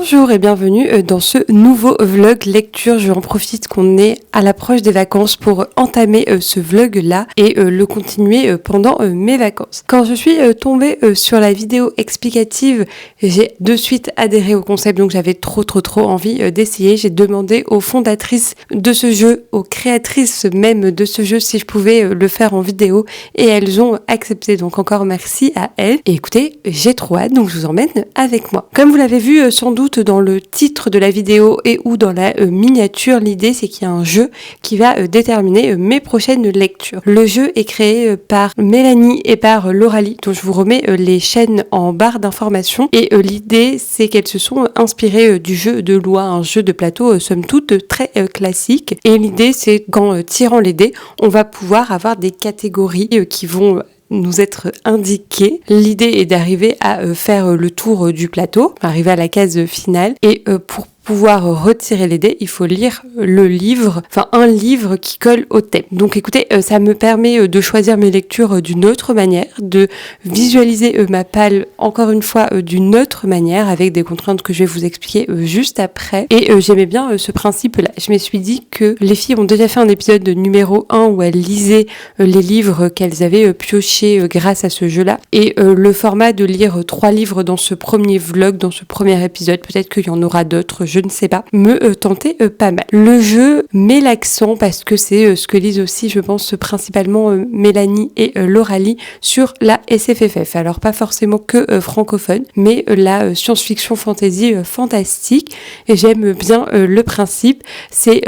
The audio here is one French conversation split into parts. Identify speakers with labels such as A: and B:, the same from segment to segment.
A: Bonjour et bienvenue dans ce nouveau vlog lecture. Je en profite qu'on est à l'approche des vacances pour entamer ce vlog là et le continuer pendant mes vacances. Quand je suis tombée sur la vidéo explicative, j'ai de suite adhéré au concept, donc j'avais trop envie d'essayer. J'ai demandé aux fondatrices de ce jeu, aux créatrices même de ce jeu si je pouvais le faire en vidéo et elles ont accepté, donc encore merci à elles. Et écoutez, j'ai trop hâte, donc je vous emmène avec moi. Comme vous l'avez vu sans doute dans le titre de la vidéo et ou dans la miniature, l'idée c'est qu'il y a un jeu qui va déterminer mes prochaines lectures. Le jeu est créé par Mélanie et par Lauralie, dont je vous remets les chaînes en barre d'informations, et l'idée c'est qu'elles se sont inspirées du jeu de loi, un jeu de plateau somme toute très classique, et l'idée c'est qu'en tirant les dés on va pouvoir avoir des catégories qui vont nous être indiqué. L'idée est d'arriver à faire le tour du plateau, arriver à la case finale, et pour pouvoir retirer les dés, il faut lire le livre, enfin un livre qui colle au thème. Donc écoutez, ça me permet de choisir mes lectures d'une autre manière, de visualiser ma palle encore une fois d'une autre manière, avec des contraintes que je vais vous expliquer juste après. Et j'aimais bien ce principe-là. Je me suis dit que les filles ont déjà fait un épisode numéro 1 où elles lisaient les livres qu'elles avaient piochés grâce à ce jeu-là. Et le format de lire 3 livres dans ce premier vlog, dans ce premier épisode, peut-être qu'il y en aura d'autres, je ne sais pas, me tentait pas mal. Le jeu met l'accent, parce que c'est ce que lisent aussi, je pense, principalement Mélanie et Lauralie, sur la SFFF. Alors pas forcément que francophone, mais la science-fiction fantasy fantastique. Et j'aime bien le principe, c'est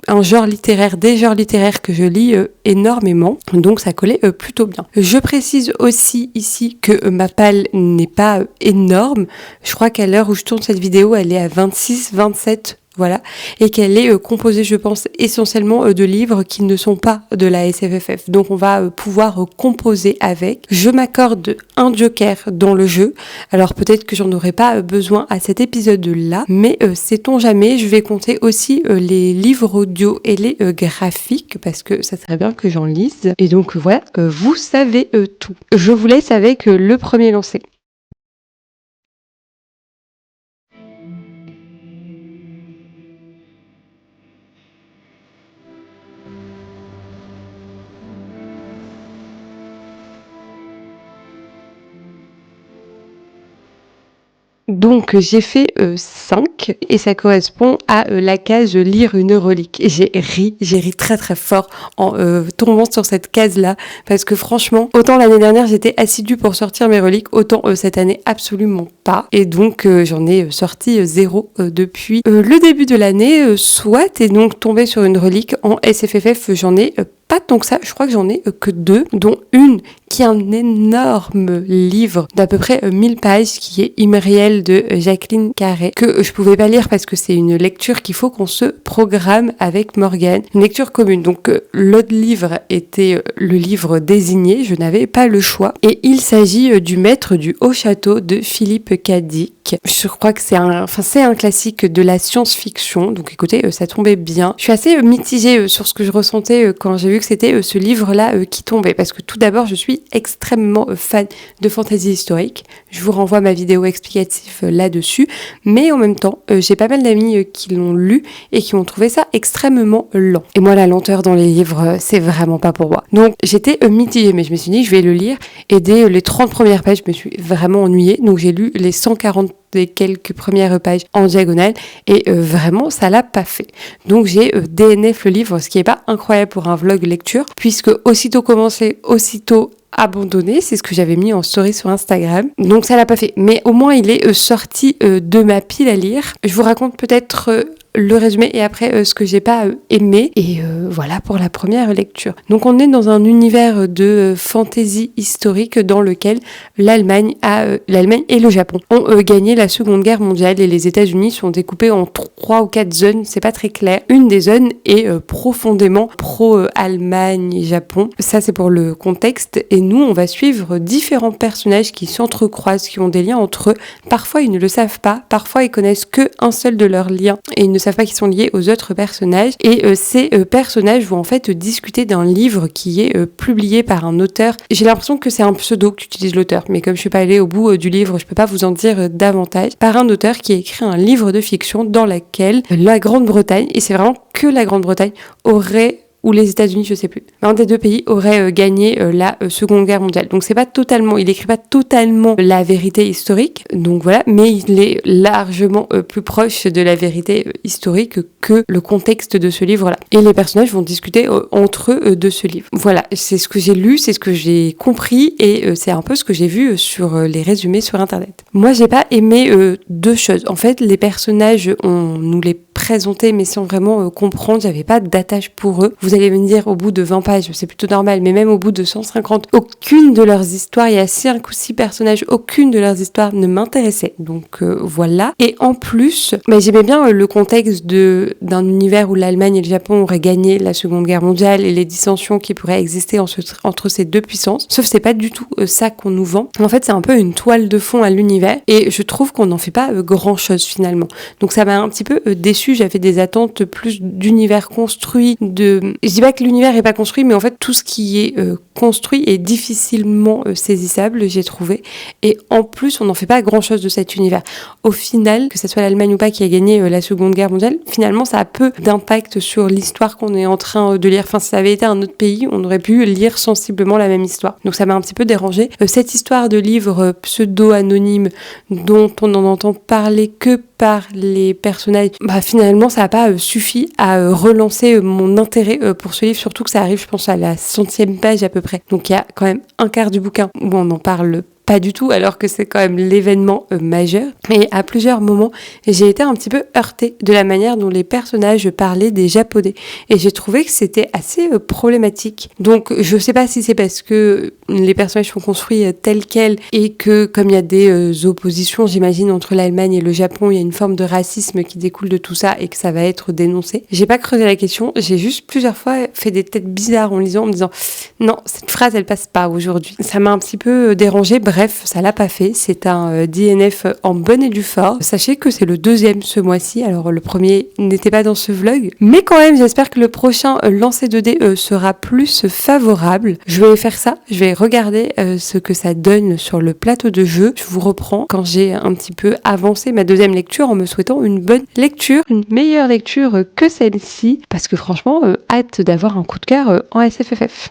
A: un genre littéraire, des genres littéraires que je lis énormément, donc ça collait plutôt bien. Je précise aussi ici que ma palle n'est pas énorme. Je crois qu'à l'heure où je tourne cette vidéo, elle est à 26-27. Voilà, et qu'elle est composée, je pense, essentiellement de livres qui ne sont pas de la SFFF. Donc on va pouvoir composer avec. Je m'accorde un joker dans le jeu. Alors peut-être que j'en aurai pas besoin à cet épisode-là, mais sait-on jamais, je vais compter aussi les livres audio et les graphiques, parce que ça serait bien que j'en lise. Et donc voilà, vous savez tout. Je vous laisse avec le premier lancé. Donc j'ai fait 5 et ça correspond à la case lire une relique. Et j'ai ri très fort en tombant sur cette case-là, parce que franchement, autant l'année dernière j'étais assidue pour sortir mes reliques, autant cette année absolument pas. Et donc j'en ai sorti 0 depuis le début de l'année, soit, et donc tombée sur une relique en SFFF, j'en ai pas tant que ça, je crois que j'en ai que 2, dont une qui est un énorme livre d'à peu près 1000 pages, qui est Imriel de Jacqueline Carré, que je pouvais pas lire parce que c'est une lecture qu'il faut qu'on se programme avec Morgane, une lecture commune. Donc l'autre livre était le livre désigné, je n'avais pas le choix, et il s'agit du Maître du Haut Château de Philippe Cadic. Je crois que c'est un classique de la science-fiction, donc écoutez, ça tombait bien. Je suis assez mitigée sur ce que je ressentais quand j'ai vu que c'était ce livre-là qui tombait, parce que tout d'abord, je suis extrêmement fan de fantasy historique. Je vous renvoie à ma vidéo explicative là-dessus, mais en même temps, j'ai pas mal d'amis qui l'ont lu et qui ont trouvé ça extrêmement lent. Et moi, la lenteur dans les livres, c'est vraiment pas pour moi. Donc, j'étais mitigée, mais je me suis dit, je vais le lire, et dès les 30 premières pages, je me suis vraiment ennuyée, donc j'ai lu les 140 des quelques premières pages en diagonale, et vraiment ça l'a pas fait. Donc j'ai DNF le livre, ce qui est pas incroyable pour un vlog lecture, puisque aussitôt commencé, aussitôt abandonné, c'est ce que j'avais mis en story sur Instagram, donc ça l'a pas fait, mais au moins il est sorti de ma pile à lire. Je vous raconte peut-être le résumé et après ce que j'ai pas aimé, et voilà pour la première lecture. Donc on est dans un univers de fantasy historique dans lequel l'Allemagne et le Japon ont gagné la Seconde Guerre mondiale, et les États-Unis sont découpés en 3 ou 4 zones, c'est pas très clair. Une des zones est profondément pro-Allemagne et Japon, ça c'est pour le contexte, et nous on va suivre différents personnages qui s'entrecroisent, qui ont des liens entre eux. Parfois ils ne le savent pas, parfois ils connaissent que un seul de leurs liens et ils ne savent pas qu'ils sont liés aux autres personnages. Et ces personnages vont en fait discuter d'un livre qui est publié par un auteur. J'ai l'impression que c'est un pseudo qu'utilise l'auteur, mais comme je suis pas allée au bout du livre, je peux pas vous en dire davantage. Par un auteur qui a écrit un livre de fiction dans lequel la Grande-Bretagne, et c'est vraiment que la Grande-Bretagne, aurait ou les États-Unis, je sais plus. Un des deux pays aurait gagné la Seconde Guerre mondiale. Donc c'est pas totalement, il écrit pas totalement la vérité historique. Donc voilà, mais il est largement plus proche de la vérité historique que le contexte de ce livre-là. Et les personnages vont discuter entre eux de ce livre. Voilà, c'est ce que j'ai lu, c'est ce que j'ai compris et c'est un peu ce que j'ai vu sur les résumés sur Internet. Moi, j'ai pas aimé deux choses. En fait, les personnages, on nous les présentait mais sans vraiment comprendre, j'avais pas d'attache pour eux. Vous allez me dire au bout de 20 pages, c'est plutôt normal, mais même au bout de 150, aucune de leurs histoires, il y a 5 ou 6 personnages, aucune de leurs histoires ne m'intéressait. Donc voilà. Et en plus, j'aimais bien le contexte d'un univers où l'Allemagne et le Japon auraient gagné la Seconde Guerre mondiale et les dissensions qui pourraient exister entre ces deux puissances. Sauf que c'est pas du tout ça qu'on nous vend. En fait, c'est un peu une toile de fond à l'univers et je trouve qu'on n'en fait pas grand chose finalement. Donc ça m'a un petit peu déçue. J'avais des attentes plus d'univers construit, je dis pas que l'univers est pas construit, mais en fait tout ce qui est construit est difficilement saisissable, j'ai trouvé. Et en plus, on n'en fait pas grand chose de cet univers. Au final, que ce soit l'Allemagne ou pas qui a gagné la Seconde Guerre mondiale, finalement ça a peu d'impact sur l'histoire qu'on est en train de lire. Enfin, si ça avait été un autre pays, on aurait pu lire sensiblement la même histoire. Donc ça m'a un petit peu dérangée. Cette histoire de livre pseudo-anonyme dont on n'en entend parler que par les personnages, finalement ça n'a pas suffi à relancer mon intérêt pour ce livre, surtout que ça arrive je pense à la 100e page à peu près, donc il y a quand même un quart du bouquin où on en parle pas du tout, alors que c'est quand même l'événement majeur. Et à plusieurs moments, j'ai été un petit peu heurtée de la manière dont les personnages parlaient des Japonais. Et j'ai trouvé que c'était assez problématique. Donc, je sais pas si c'est parce que les personnages sont construits tels quels et que, comme il y a des oppositions, j'imagine, entre l'Allemagne et le Japon, il y a une forme de racisme qui découle de tout ça et que ça va être dénoncé. J'ai pas creusé la question. J'ai juste plusieurs fois fait des têtes bizarres en lisant, en me disant « Non, cette phrase, elle passe pas aujourd'hui. » Ça m'a un petit peu dérangée. Bref, ça l'a pas fait. C'est un DNF en bonne et due forme. Sachez que c'est le 2e ce mois-ci. Alors le premier n'était pas dans ce vlog. Mais quand même, j'espère que le prochain lancer 2D sera plus favorable. Je vais faire ça. Je vais regarder ce que ça donne sur le plateau de jeu. Je vous reprends quand j'ai un petit peu avancé ma 2e lecture en me souhaitant une bonne lecture, une meilleure lecture que celle-ci. Parce que franchement, hâte d'avoir un coup de cœur en SFFF.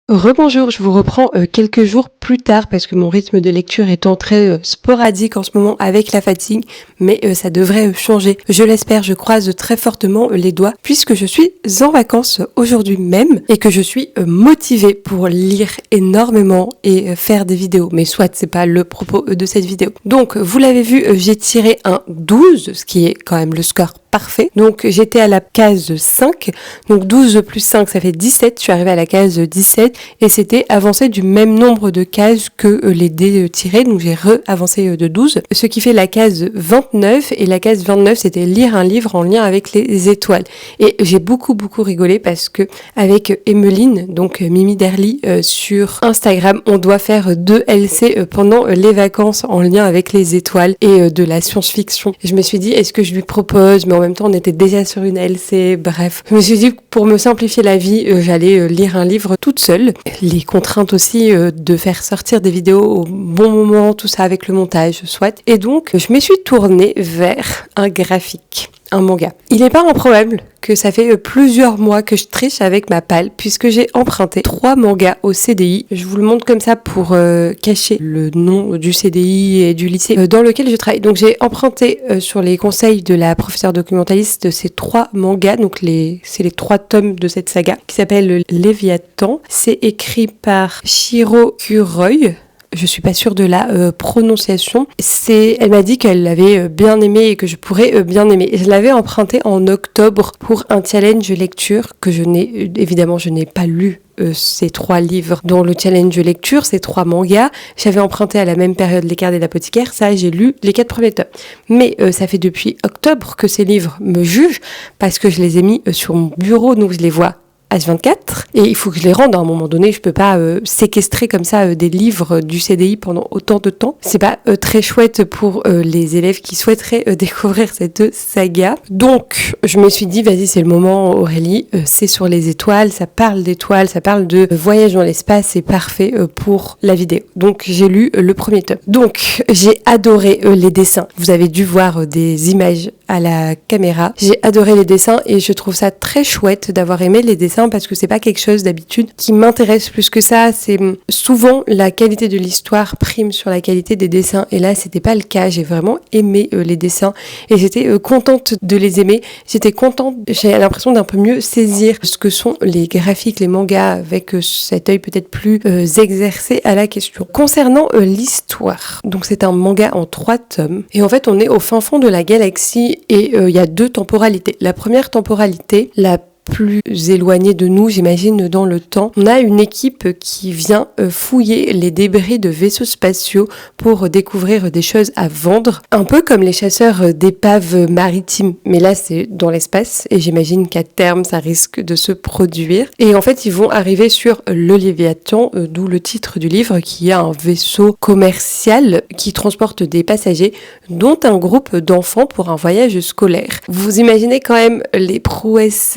A: Rebonjour, je vous reprends quelques jours plus tard parce que mon rythme de lecture est très sporadique en ce moment avec la fatigue, mais ça devrait changer. Je l'espère, je croise très fortement les doigts puisque je suis en vacances aujourd'hui même et que je suis motivée pour lire énormément et faire des vidéos. Mais soit, c'est pas le propos de cette vidéo. Donc, vous l'avez vu, j'ai tiré un 12, ce qui est quand même le score parfait. Donc j'étais à la case 5, donc 12 plus 5 ça fait 17, je suis arrivée à la case 17 et c'était avancé du même nombre de cases que les dés tirés, donc j'ai re-avancé de 12, ce qui fait la case 29 et la case 29 c'était lire un livre en lien avec les étoiles. Et j'ai beaucoup rigolé parce que avec Emeline, donc Mimi Derly sur Instagram, on doit faire 2 LC pendant les vacances en lien avec les étoiles et de la science-fiction. Et je me suis dit, est-ce que je lui propose, mais en même temps on était déjà sur une LC, bref. Je me suis dit que pour me simplifier la vie, j'allais lire un livre toute seule. Les contraintes aussi de faire sortir des vidéos au bon moment, tout ça avec le montage, soit. Et donc, je me suis tournée vers un graphique, un manga. Il n'est pas improbable que ça fait plusieurs mois que je triche avec ma palle puisque j'ai emprunté 3 mangas au CDI. Je vous le montre comme ça pour cacher le nom du CDI et du lycée dans lequel je travaille. Donc j'ai emprunté sur les conseils de la professeure documentaliste ces 3 mangas, donc c'est les 3 tomes de cette saga qui s'appelle Léviathan. C'est écrit par Shiro Kuroy. je suis pas sûre de la prononciation. Elle m'a dit qu'elle l'avait bien aimé et que je pourrais bien aimer. Et je l'avais emprunté en octobre pour un challenge lecture que je n'ai pas lu. Ces 3 livres, dont le challenge lecture, ces 3 mangas. J'avais emprunté à la même période Les Cartes de l'apothicaire, ça j'ai lu les 4 premiers tomes. Mais ça fait depuis octobre que ces livres me jugent parce que je les ai mis sur mon bureau, donc je les vois H24 et il faut que je les rende à un moment donné. Je peux pas séquestrer comme ça des livres du CDI pendant autant de temps. C'est pas très chouette pour les élèves qui souhaiteraient découvrir cette saga. Donc je me suis dit vas-y, c'est le moment Aurélie, c'est sur les étoiles, ça parle d'étoiles, ça parle de voyage dans l'espace, c'est parfait pour la vidéo. Donc j'ai lu le premier tome. Donc j'ai adoré les dessins. Vous avez dû voir des images à la caméra. J'ai adoré les dessins et je trouve ça très chouette d'avoir aimé les dessins parce que c'est pas quelque chose d'habitude qui m'intéresse plus que ça. C'est souvent la qualité de l'histoire prime sur la qualité des dessins et là c'était pas le cas. J'ai vraiment aimé les dessins et j'étais contente de les aimer. J'étais contente, j'ai l'impression d'un peu mieux saisir ce que sont les graphiques, les mangas avec cet œil peut-être plus exercé à la question. Concernant l'histoire, donc c'est un manga en 3 tomes et en fait on est au fin fond de la galaxie et il y a 2 temporalités. La première temporalité, la plus éloignée de nous, j'imagine, dans le temps. On a une équipe qui vient fouiller les débris de vaisseaux spatiaux pour découvrir des choses à vendre, un peu comme les chasseurs d'épaves maritimes. Mais là, c'est dans l'espace et j'imagine qu'à terme, ça risque de se produire. Et en fait, ils vont arriver sur le Léviathan, d'où le titre du livre, qui est un vaisseau commercial qui transporte des passagers, dont un groupe d'enfants pour un voyage scolaire. Vous imaginez quand même les prouesses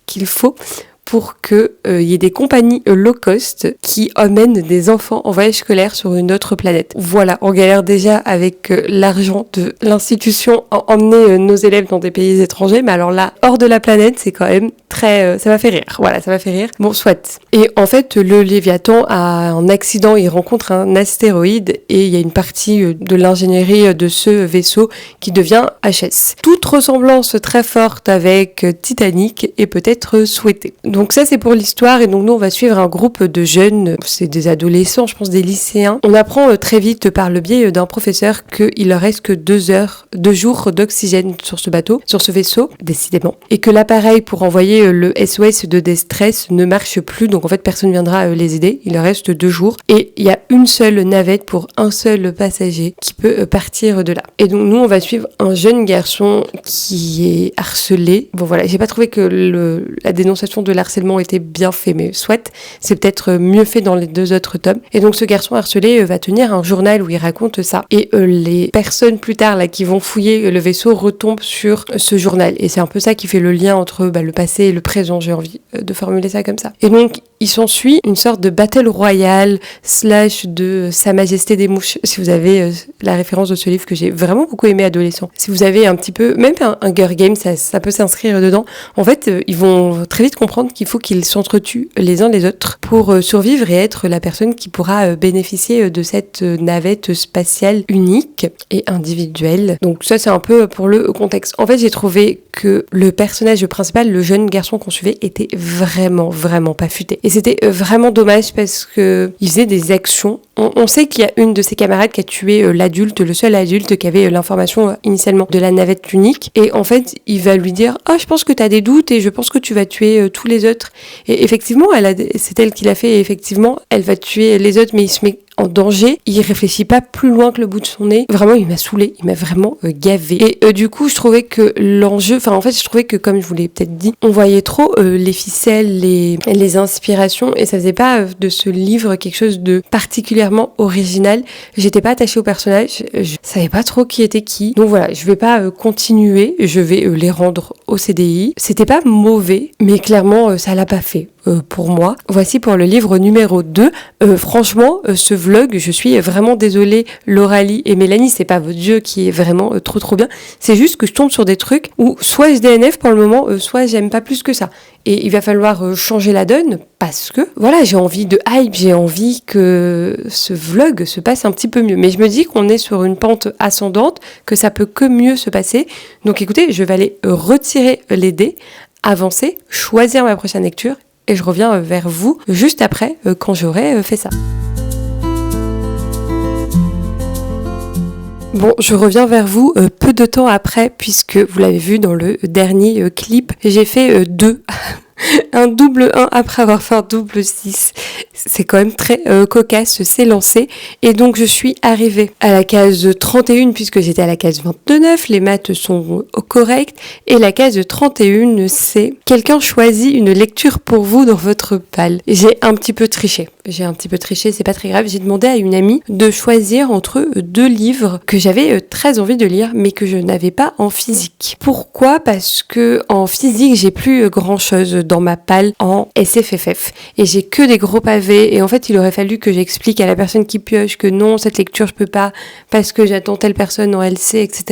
A: qu'il faut pour qu'il y ait des compagnies low cost qui emmènent des enfants en voyage scolaire sur une autre planète. Voilà, on galère déjà avec l'argent de l'institution à emmener nos élèves dans des pays étrangers, mais alors là, hors de la planète, c'est quand même très... ça m'a fait rire. Voilà, ça m'a fait rire. Bon, soit. Et en fait, le Léviathan a un accident, il rencontre un astéroïde et il y a une partie de l'ingénierie de ce vaisseau qui devient HS. Toute ressemblance très forte avec Titanic est peut-être souhaitée. Donc ça c'est pour l'histoire et donc nous on va suivre un groupe de jeunes, c'est des adolescents, je pense des lycéens. On apprend très vite par le biais d'un professeur qu'il leur reste que 2 jours d'oxygène sur ce bateau, sur ce vaisseau, décidément. Et que l'appareil pour envoyer le SOS de détresse ne marche plus, donc en fait personne ne viendra les aider, il leur reste 2 jours. Et il y a une seule navette pour un seul passager qui peut partir de là. Et donc nous on va suivre un jeune garçon qui est harcelé. Bon voilà, j'ai pas trouvé que la dénonciation de harcèlement était bien fait, mais soit, c'est peut-être mieux fait dans les 2 autres tomes. Et donc ce garçon harcelé va tenir un journal où il raconte ça. Et les personnes plus tard là qui vont fouiller le vaisseau retombent sur ce journal. Et c'est un peu ça qui fait le lien entre le passé et le présent, j'ai envie de formuler ça comme ça. Et donc il s'ensuit une sorte de battle royale / de Sa Majesté des Mouches, si vous avez la référence de ce livre que j'ai vraiment beaucoup aimé adolescent. Si vous avez un petit peu, même un Hunger Games, ça peut s'inscrire dedans. En fait, ils vont très vite comprendre qu'il faut qu'ils s'entretuent les uns les autres pour survivre et être la personne qui pourra bénéficier de cette navette spatiale unique et individuelle. Donc ça c'est un peu pour le contexte. En fait j'ai trouvé que le personnage principal, le jeune garçon qu'on suivait, était vraiment pas futé. Et c'était vraiment dommage parce que il faisait des actions. On sait qu'il y a une de ses camarades qui a tué l'adulte, le seul adulte qui avait l'information initialement de la navette unique. Et en fait, il va lui dire « Ah, je pense que t'as des doutes et je pense que tu vas tuer tous les autres. » Et effectivement, c'est elle qui l'a fait et effectivement, elle va tuer les autres, mais il se met en danger. Il réfléchit pas plus loin que le bout de son nez. Vraiment, il m'a saoulé, il m'a vraiment gavé. Et du coup, je trouvais que l'enjeu, je trouvais que, comme je vous l'ai peut-être dit, on voyait trop les ficelles, les inspirations, et ça faisait pas de ce livre quelque chose de particulièrement original. J'étais pas attachée au personnage, je savais pas trop qui était qui. Donc voilà, je vais pas continuer, je vais les rendre au CDI. C'était pas mauvais, mais clairement, ça l'a pas fait. Pour moi. Voici pour le livre numéro 2. Franchement, ce vlog, je suis vraiment désolée, Lauralie et Mélanie, c'est pas votre jeu qui est vraiment trop bien. C'est juste que je tombe sur des trucs où soit je DNF pour le moment, soit j'aime pas plus que ça. Et il va falloir changer la donne parce que, voilà, j'ai envie de hype, j'ai envie que ce vlog se passe un petit peu mieux. Mais je me dis qu'on est sur une pente ascendante, que ça peut que mieux se passer. Donc écoutez, je vais aller retirer les dés, avancer, choisir ma prochaine lecture et je reviens vers vous juste après quand j'aurai fait ça. Bon, je reviens vers vous peu de temps après, puisque vous l'avez vu dans le dernier clip, j'ai fait deux. Un double 1 après avoir fait un double 6. C'est quand même très cocasse, c'est lancé. Et donc je suis arrivée à la case 31 puisque j'étais à la case 29. Les maths sont correctes. Et la case 31, c'est « Quelqu'un choisit une lecture pour vous dans votre palle ». J'ai un petit peu triché, c'est pas très grave. J'ai demandé à une amie de choisir entre deux livres que j'avais très envie de lire, mais que je n'avais pas en physique. Pourquoi ? Parce que en physique, j'ai plus grand chose dans ma palle en SFFF et j'ai que des gros pavés, et en fait il aurait fallu que j'explique à la personne qui pioche que non, cette lecture je peux pas parce que j'attends telle personne en LC, etc.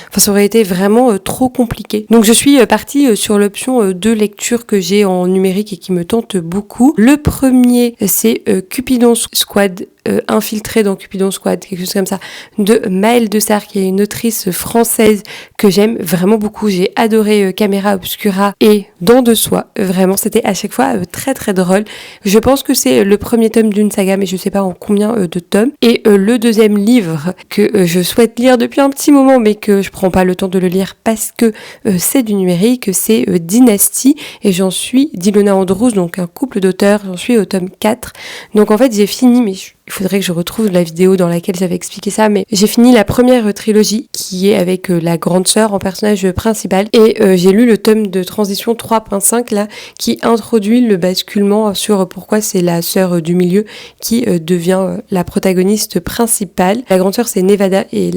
A: Enfin, ça aurait été vraiment trop compliqué. Donc je suis partie sur l'option de lecture que j'ai en numérique et qui me tente beaucoup. Le premier, c'est Cupidon Squad, infiltré dans Cupidon Squad, quelque chose comme ça, de Maëlle Desargues, qui est une autrice française que j'aime vraiment beaucoup. J'ai adoré Caméra Obscura et Dents de Soie. Vraiment, c'était à chaque fois très très drôle. Je pense que c'est le premier tome d'une saga, mais je sais pas en combien de tomes. Et le deuxième livre que je souhaite lire depuis un petit moment, mais que je prends pas le temps de le lire parce que c'est du numérique, c'est Dynastie, et j'en suis d'Ilona Andrews, donc un couple d'auteurs, j'en suis au tome 4. Donc en fait, j'ai fini, mais il faudrait que je retrouve la vidéo dans laquelle j'avais expliqué ça, mais j'ai fini la première trilogie qui est avec la grande sœur en personnage principal, et j'ai lu le tome de transition 3.5 là, qui introduit le basculement sur pourquoi c'est la sœur du milieu qui devient la protagoniste principale. La grande sœur c'est Nevada et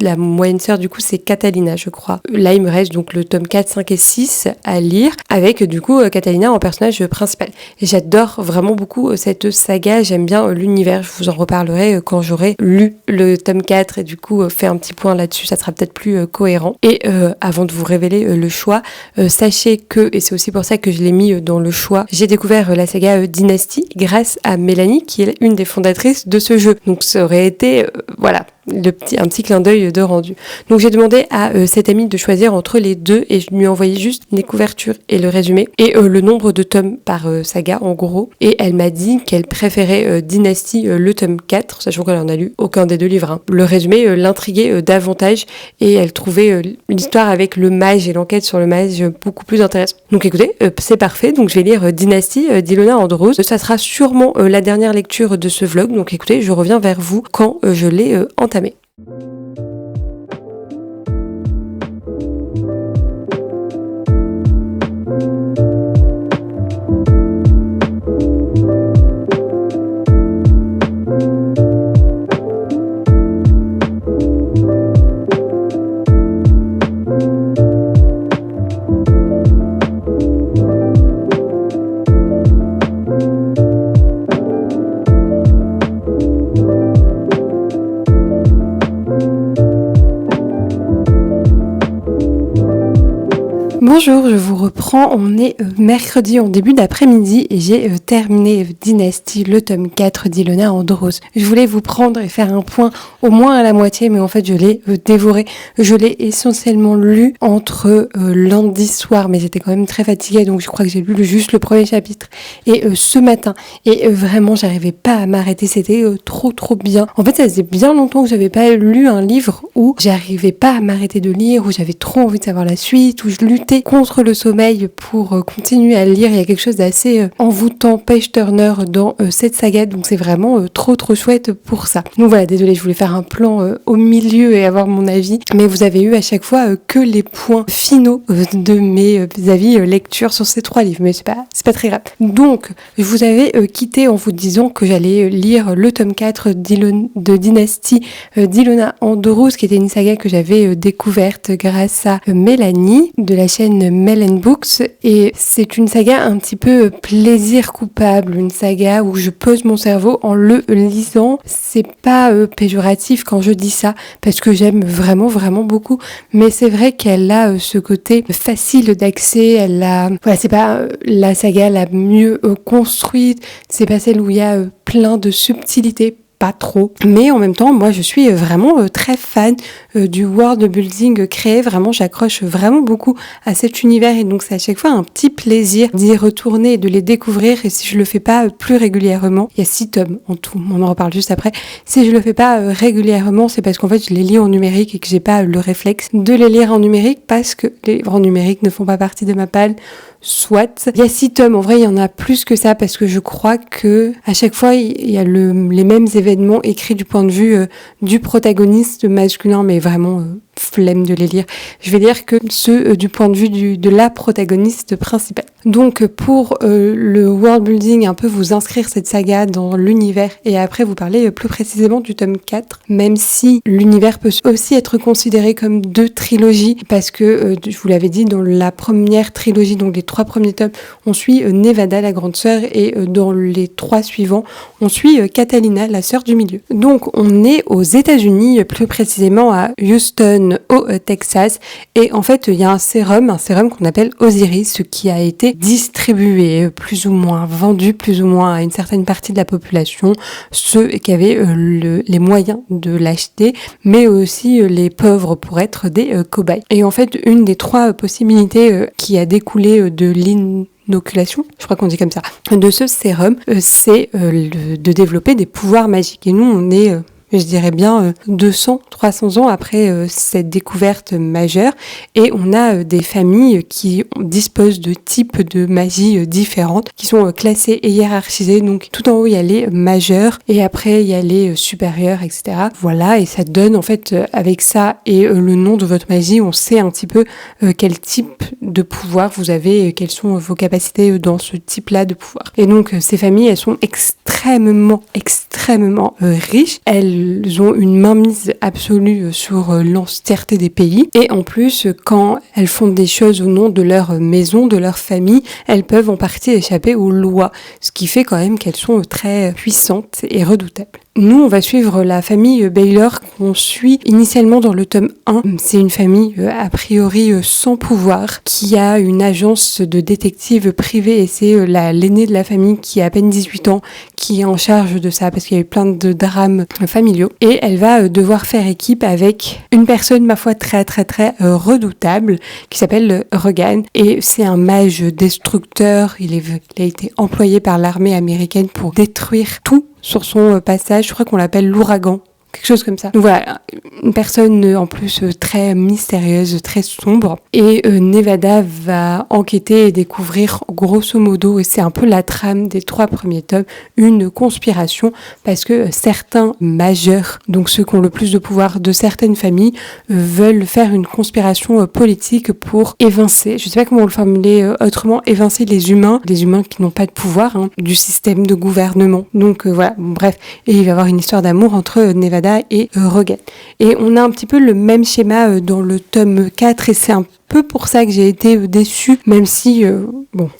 A: la moyenne sœur du coup c'est Catalina, je crois. Là il me reste donc le tome 4, 5 et 6 à lire avec du coup Catalina en personnage principal. Et j'adore vraiment beaucoup cette saga, j'aime bien l'univers. Je vous en reparlerai quand j'aurai lu le tome 4 et du coup fait un petit point là-dessus, ça sera peut-être plus cohérent. Et avant de vous révéler le choix, sachez que, et c'est aussi pour ça que je l'ai mis dans le choix, j'ai découvert la saga Dynastie grâce à Mélanie qui est une des fondatrices de ce jeu. Donc ça aurait été, voilà, un petit clin d'œil de rendu. Donc j'ai demandé à cette amie de choisir entre les deux et je lui ai envoyé juste les couvertures et le résumé et le nombre de tomes par saga en gros, et elle m'a dit qu'elle préférait Dynastie le tome 4, sachant qu'elle en a lu aucun des deux livres. Hein. Le résumé l'intriguait davantage et elle trouvait l'histoire avec le mage et l'enquête sur le mage beaucoup plus intéressante. Donc écoutez, c'est parfait, donc je vais lire Dynastie d'Ilona Andrews. Ça sera sûrement la dernière lecture de ce vlog, donc écoutez, je reviens vers vous quand je l'ai entamé. Bonjour, je vous reprends, on est mercredi en début d'après-midi et j'ai terminé Dynastie, le tome 4 d'Ilona Andrews. Je voulais vous prendre et faire un point au moins à la moitié, mais en fait je l'ai dévoré. Je l'ai essentiellement lu entre lundi soir, mais j'étais quand même très fatiguée, donc je crois que j'ai lu juste le premier chapitre, et ce matin. Et vraiment, j'arrivais pas à m'arrêter, c'était trop bien. En fait, ça faisait bien longtemps que j'avais pas lu un livre où j'arrivais pas à m'arrêter de lire, où j'avais trop envie de savoir la suite, où je luttais contre le sommeil pour continuer à lire. Il y a quelque chose d'assez envoûtant, page-turner dans cette saga, donc c'est vraiment trop chouette pour ça. Donc voilà, désolée, je voulais faire un plan au milieu et avoir mon avis, mais vous avez eu à chaque fois que les points finaux de mes avis lecture sur ces trois livres, mais c'est pas très grave. Donc, je vous avais quitté en vous disant que j'allais lire le tome 4 de Dynastie d'Ilona Andrews, qui était une saga que j'avais découverte grâce à Mélanie de la chaîne Mel Books, et c'est une saga un petit peu plaisir coupable, une saga où je pose mon cerveau en le lisant. C'est pas péjoratif quand je dis ça, parce que j'aime vraiment beaucoup, mais c'est vrai qu'elle a ce côté facile d'accès. Voilà, c'est pas la saga la mieux construite, c'est pas celle où il y a plein de subtilités, pas trop, mais en même temps moi je suis vraiment très fan du world building créé. Vraiment, j'accroche vraiment beaucoup à cet univers et donc c'est à chaque fois un petit plaisir d'y retourner et de les découvrir. Et si je le fais pas plus régulièrement, il y a 6 tomes en tout, on en reparle juste après. Si je le fais pas régulièrement, c'est parce qu'en fait je les lis en numérique et que j'ai pas le réflexe de les lire en numérique parce que les livres en numérique ne font pas partie de ma palle. Soit. Il y a 6 tomes, en vrai il y en a plus que ça parce que je crois que à chaque fois il y a les mêmes événements écrits du point de vue du protagoniste masculin, mais vraiment flemme de les lire. Je vais lire que ceux du point de vue de la protagoniste principale. Donc pour le world building, un peu vous inscrire cette saga dans l'univers et après vous parler plus précisément du tome 4, même si l'univers peut aussi être considéré comme 2 trilogies parce que je vous l'avais dit, dans la première trilogie, donc les 3 premiers tomes, on suit Nevada, la grande sœur, et dans les 3 suivants, on suit Catalina, la sœur du milieu. Donc on est aux États-Unis, plus précisément à Houston, au Texas, et en fait il y a un sérum qu'on appelle Osiris, qui a été distribué, plus ou moins vendu, plus ou moins à une certaine partie de la population, ceux qui avaient les moyens de l'acheter, mais aussi les pauvres pour être des cobayes. Et en fait, une des 3 possibilités qui a découlé de l'inoculation, je crois qu'on dit comme ça, de ce sérum, c'est de développer des pouvoirs magiques. Et nous, on est je dirais bien 200, 300 ans après cette découverte majeure, et on a des familles qui disposent de types de magie différentes, qui sont classées et hiérarchisées. Donc tout en haut il y a les majeures et après il y a les supérieures, etc. Voilà, et ça donne en fait avec ça et le nom de votre magie, on sait un petit peu quel type de pouvoir vous avez, quelles sont vos capacités dans ce type-là de pouvoir. Et donc ces familles, elles sont extrêmement riches. Elles ont une mainmise absolue sur l'entièreté des pays. Et en plus, quand elles font des choses au nom de leur maison, de leur famille, elles peuvent en partie échapper aux lois. Ce qui fait quand même qu'elles sont très puissantes et redoutables. Nous, on va suivre la famille Baylor qu'on suit initialement dans le tome 1. C'est une famille a priori sans pouvoir qui a une agence de détective privée et c'est l'aînée de la famille qui a à peine 18 ans qui est en charge de ça parce qu'il y a eu plein de drames familiaux. Et elle va devoir faire équipe avec une personne, ma foi, très redoutable qui s'appelle Regan. Et c'est un mage destructeur. Il a été employé par l'armée américaine pour détruire tout sur son passage. Je crois qu'on l'appelle l'ouragan, quelque chose comme ça. Donc voilà, une personne en plus très mystérieuse, très sombre. Et Nevada va enquêter et découvrir grosso modo, et c'est un peu la trame des 3 premiers tomes, une conspiration parce que certains majeurs, donc ceux qui ont le plus de pouvoir de certaines familles, veulent faire une conspiration politique pour évincer, je sais pas comment le formuler autrement, évincer les humains qui n'ont pas de pouvoir du système de gouvernement. Donc voilà, bref, et il va y avoir une histoire d'amour entre Nevada et Regan. Et on a un petit peu le même schéma dans le tome 4 et c'est un peu pour ça que j'ai été déçue, même si,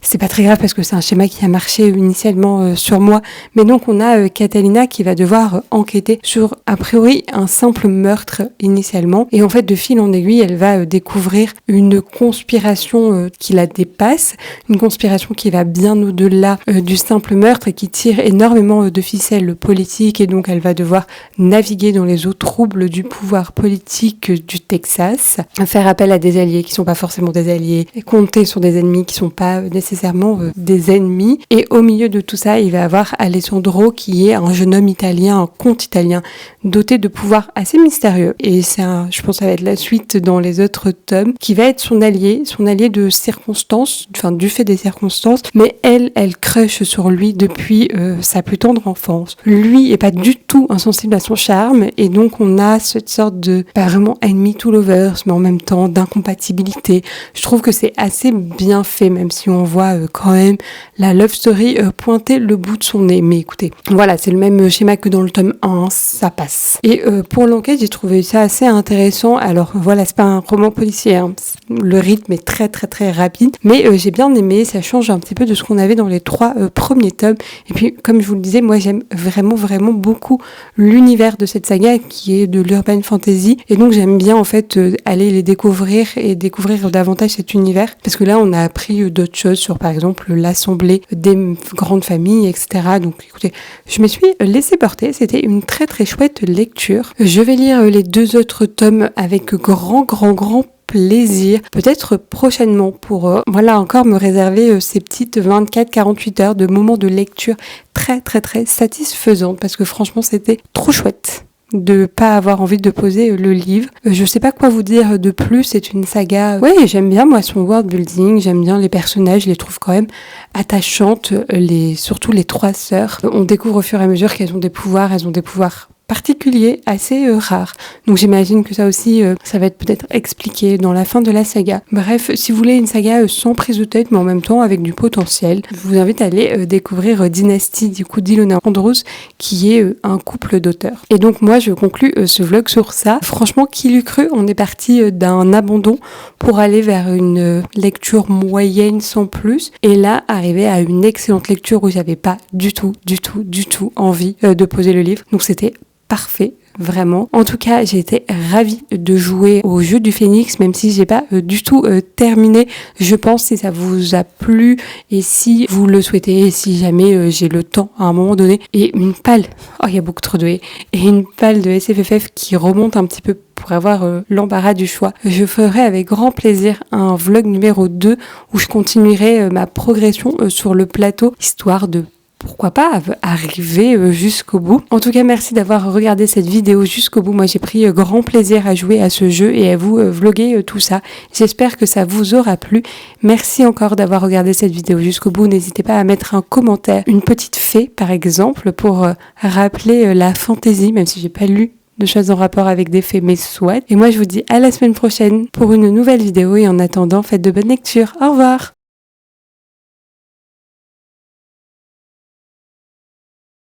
A: c'est pas très grave parce que c'est un schéma qui a marché initialement sur moi. Mais donc on a Catalina qui va devoir enquêter sur, a priori, un simple meurtre initialement. Et en fait, de fil en aiguille, elle va découvrir une conspiration qui la dépasse, une conspiration qui va bien au-delà du simple meurtre et qui tire énormément de ficelles politiques. Et donc elle va devoir naviguer dans les eaux troubles du pouvoir politique du Texas, faire appel à des alliés qui sont pas forcément des alliés, et compter sur des ennemis qui sont pas nécessairement des ennemis. Et au milieu de tout ça, il va avoir Alessandro qui est un jeune homme italien, un comte italien, doté de pouvoirs assez mystérieux. Et c'est je pense que ça va être la suite dans les autres tomes, qui va être son allié de circonstances, enfin du fait des circonstances, mais elle crush sur lui depuis sa plus tendre enfance. Lui est pas du tout insensible à son charme, et donc on a cette sorte de, pas vraiment enemy to lovers, mais en même temps d'incompatibilité. Je trouve que c'est assez bien fait, même si on voit quand même la love story pointer le bout de son nez. Mais écoutez, voilà, c'est le même schéma que dans le tome 1, ça passe. Et pour l'enquête, j'ai trouvé ça assez intéressant. Alors voilà, c'est pas un roman policier, le rythme est très rapide, mais j'ai bien aimé, ça change un petit peu de ce qu'on avait dans les 3 premiers tomes. Et puis, comme je vous le disais, moi j'aime vraiment beaucoup l'univers de cette saga qui est de l'urban fantasy, et donc j'aime bien en fait aller les découvrir et découvrir davantage cet univers, parce que là on a appris d'autres choses sur par exemple l'assemblée des grandes familles, etc. Donc écoutez, je me suis laissée porter, c'était une très très chouette lecture. Je vais lire les 2 autres tomes avec grand plaisir, peut-être prochainement pour encore me réserver ces petites 24-48 heures de moments de lecture très satisfaisantes, parce que franchement c'était trop chouette de pas avoir envie de poser le livre. Je sais pas quoi vous dire de plus, c'est une saga. Ouais, j'aime bien moi son world building, j'aime bien les personnages, je les trouve quand même attachantes, surtout les 3 sœurs. On découvre au fur et à mesure qu'elles ont des pouvoirs, particulier, assez rare. Donc j'imagine que ça aussi, ça va être peut-être expliqué dans la fin de la saga. Bref, si vous voulez une saga sans prise de tête, mais en même temps avec du potentiel, je vous invite à aller découvrir Dynasty, du coup d'Ilona Andrews, qui est un couple d'auteurs. Et donc moi, je conclus ce vlog sur ça. Franchement, qui l'eût cru, on est parti d'un abandon pour aller vers une lecture moyenne sans plus. Et là, arriver à une excellente lecture où j'avais pas du tout envie de poser le livre. Donc c'était parfait, vraiment. En tout cas, j'ai été ravie de jouer au jeu du Phénix, même si j'ai pas du tout terminé. Je pense, si ça vous a plu et si vous le souhaitez, et si jamais j'ai le temps à un moment donné, et une palle, il y a beaucoup trop de haies, et une palle de SFFF qui remonte un petit peu pour avoir l'embarras du choix. Je ferai avec grand plaisir un vlog numéro 2 où je continuerai ma progression sur le plateau, histoire de pourquoi pas arriver jusqu'au bout. En tout cas, merci d'avoir regardé cette vidéo jusqu'au bout. Moi, j'ai pris grand plaisir à jouer à ce jeu et à vous vlogger tout ça. J'espère que ça vous aura plu. Merci encore d'avoir regardé cette vidéo jusqu'au bout. N'hésitez pas à mettre un commentaire, une petite fée par exemple, pour rappeler la fantaisie, même si j'ai pas lu de choses en rapport avec des fées, mais soit. Et moi, je vous dis à la semaine prochaine pour une nouvelle vidéo et en attendant, faites de bonnes lectures. Au revoir!